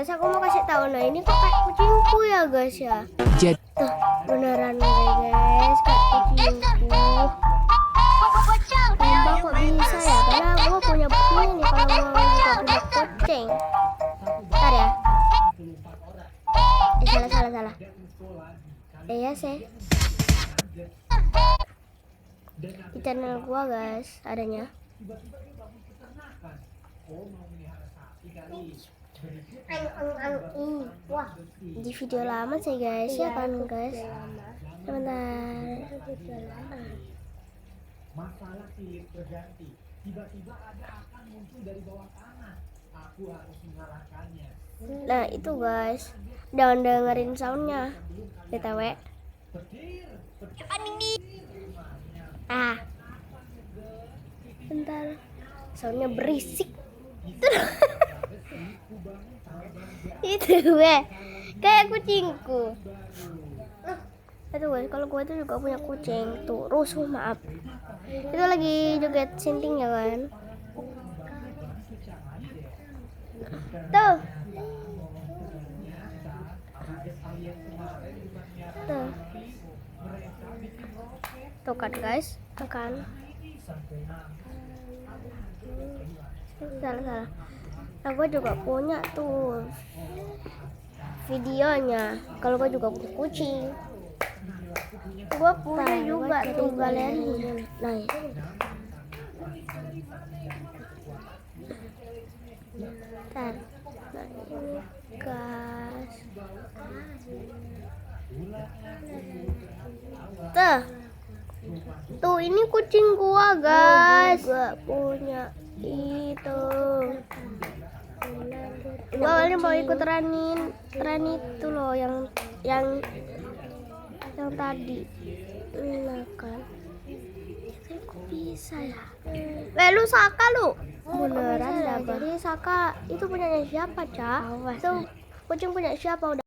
guys, aku mau kasih tahu. Nah, ini kok kayak kucingku ya guys ya. Tuh, beneran guys, kayak kucingku. Mbak kok bisa ya? Karena gue punya buktinya nih kalau gue juga punya kucing. Bentar ya. Salah. Iya sih. Di channel gua guys adanya. Wah, di video lama sih guys ya kan guys. Sebentar. Masalah silih berganti. Tiba-tiba ada akan muncul dari bawah tanah. Aku harus mengalahkannya. Nah itu guys, jangan dengerin soundnya BTW. Bentar, soundnya berisik. Itu gue kayak kucingku. Itu guys, kalau gue tuh juga punya kucing tuh rusuh, maaf. Itu lagi joget sinting ya kan. Tuh. Tuh kan guys, kan. Salah. Nah, gue juga punya tuh videonya. Kalau gue juga punya kucing. Gue punya juga tuh galerinya. Nah, ntar. Nah, ini guys. Tuh ini kucing gua guys. Gua punya itu. Gua awalnya mau ikut run itu loh yang tadi. Nah kan. Kok bisa ya? Lu Saka lu. Beneran dah. Jadi Saka itu punyanya siapa, Cak? Itu kucing punya siapa udah?